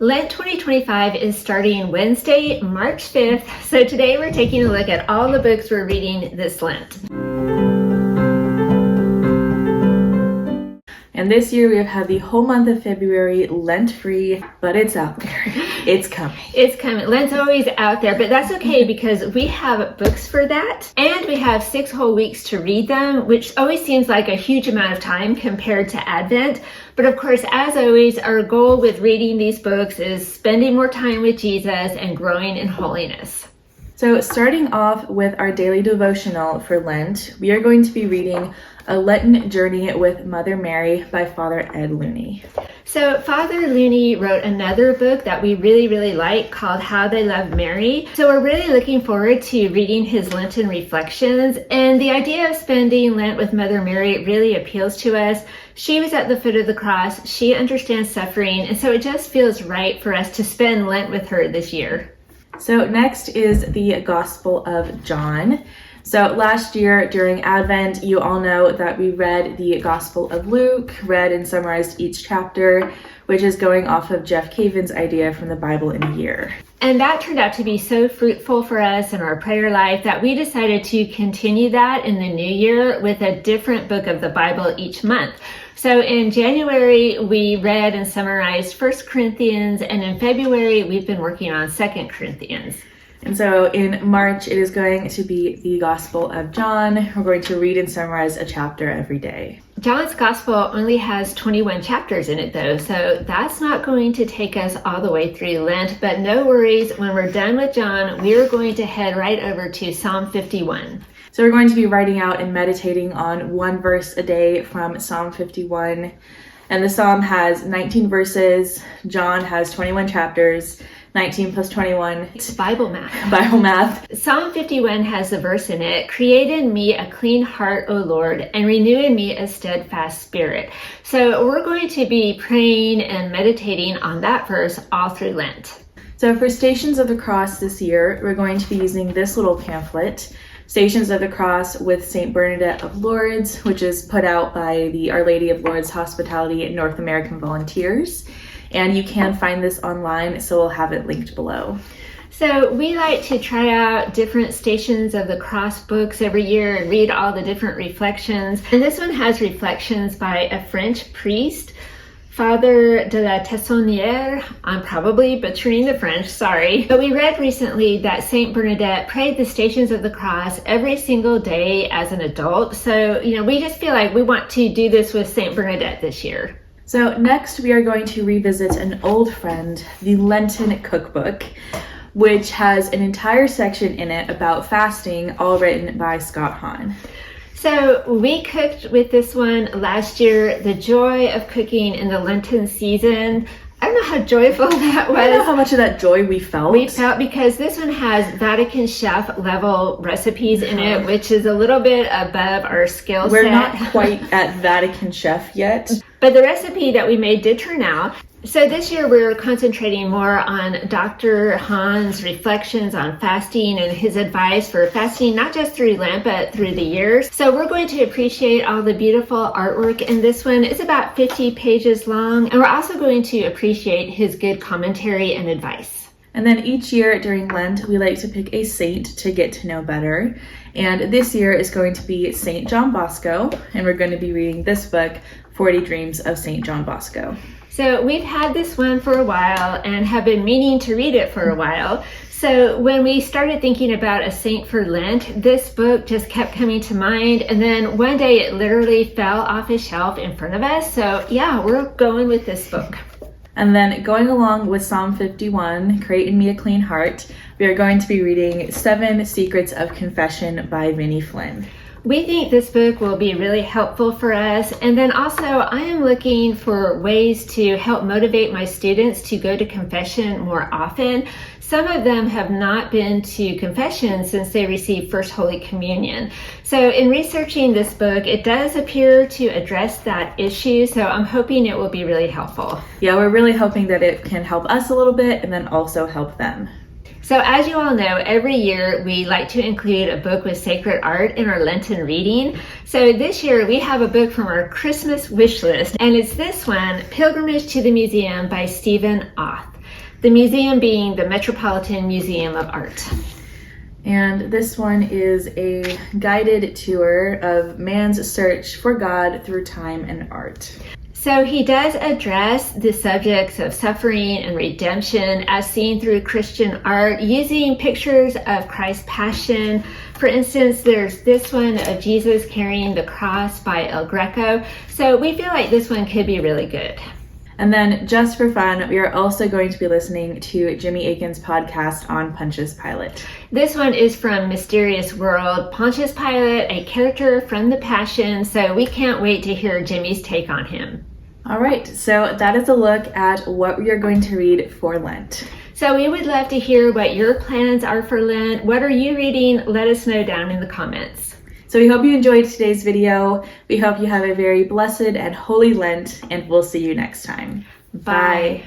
Lent 2025 is starting Wednesday, March 5th, so today we're taking a look at all the books we're reading this Lent. And this year we have had the whole month of February Lent-free, but it's out there. It's coming. It's coming. Lent's always out there, but that's okay because we have books for that. And we have 6 whole weeks to read them, which always seems like a huge amount of time compared to Advent. But of course, as always, our goal with reading these books is spending more time with Jesus and growing in holiness. So starting off with our daily devotional for Lent, we are going to be reading A Lenten Journey with Mother Mary by Father Ed Looney. So Father Looney wrote another book that we really like called How They Love Mary. So we're really looking forward to reading his Lenten reflections. And the idea of spending Lent with Mother Mary really appeals to us. She was at the foot of the cross. She understands suffering. And so it just feels right for us to spend Lent with her this year. So next is the Gospel of John. So last year during Advent, you all know that we read the Gospel of Luke, read and summarized each chapter, which is going off of Jeff Caven's idea from the Bible in a year. And that turned out to be so fruitful for us in our prayer life that we decided to continue that in the new year with a different book of the Bible each month. So in January, we read and summarized 1 Corinthians, and in February, we've been working on 2 Corinthians. And so in March, it is going to be the Gospel of John. We're going to read and summarize a chapter every day. John's Gospel only has 21 chapters in it though, so that's not going to take us all the way through Lent, but no worries, when we're done with John, we're going to head right over to Psalm 51. So we're going to be writing out and meditating on one verse a day from Psalm 51. And the Psalm has 19 verses. John has 21 chapters. 19 plus 21. It's Bible math. Bible math. Psalm 51 has a verse in it. Create in me a clean heart, O Lord, and renew in me a steadfast spirit. So we're going to be praying and meditating on that verse all through Lent. So for Stations of the Cross this year, we're going to be using this little pamphlet, Stations of the Cross with St. Bernadette of Lourdes, which is put out by the Our Lady of Lourdes Hospitality and North American Volunteers. And you can find this online, so we'll have it linked below. So we like to try out different Stations of the Cross books every year and read all the different reflections. And this one has reflections by a French priest, Father de la Tessonnière. I'm probably butchering the French, sorry. But we read recently that Saint Bernadette prayed the Stations of the Cross every single day as an adult. So, we just feel like we want to do this with Saint Bernadette this year. So next we are going to revisit an old friend, the Lenten Cookbook, which has an entire section in it about fasting, all written by Scott Hahn. So we cooked with this one last year, the joy of cooking in the Lenten season. I don't know how joyful that was. I don't know how much of that joy we felt. We felt because this one has Vatican chef level recipes in it, which is a little bit above our skill set. We're not quite at Vatican chef yet. But the recipe that we made did turn out. So this year we're concentrating more on Dr. Hahn's reflections on fasting and his advice for fasting, not just through Lent, but through the years. So we're going to appreciate all the beautiful artwork in this one. It's about 50 pages long, and we're also going to appreciate his good commentary and advice. And then each year during Lent, we like to pick a saint to get to know better. And this year is going to be St. John Bosco, and we're going to be reading this book, 40 Dreams of St. John Bosco. So we've had this one for a while and have been meaning to read it for a while. So when we started thinking about a saint for Lent, this book just kept coming to mind. And then one day it literally fell off his shelf in front of us. So yeah, we're going with this book. And then going along with Psalm 51, Create in Me a Clean Heart, we are going to be reading 7 Secrets of Confession by Vinnie Flynn. We think this book will be really helpful for us. And then also, I am looking for ways to help motivate my students to go to confession more often. Some of them have not been to confession since they received First Holy Communion. So in researching this book, it does appear to address that issue. So I'm hoping it will be really helpful. Yeah, we're really hoping that it can help us a little bit and then also help them. So as you all know, every year we like to include a book with sacred art in our Lenten reading. So this year we have a book from our Christmas wish list, and it's this one, Pilgrimage to the Museum by Stephen Auth. The museum being the Metropolitan Museum of Art. And this one is a guided tour of man's search for God through time and art. So he does address the subjects of suffering and redemption as seen through Christian art using pictures of Christ's passion. For instance, there's this one of Jesus carrying the cross by El Greco. So we feel like this one could be really good. And then just for fun, we are also going to be listening to Jimmy Akin's podcast on Pontius Pilate. This one is from Mysterious World, Pontius Pilate, a character from the Passion. So we can't wait to hear Jimmy's take on him. All right, so that is a look at what we are going to read for Lent. So we would love to hear what your plans are for Lent. What are you reading? Let us know down in the comments. So we hope you enjoyed today's video. We hope you have a very blessed and holy Lent, and we'll see you next time. Bye.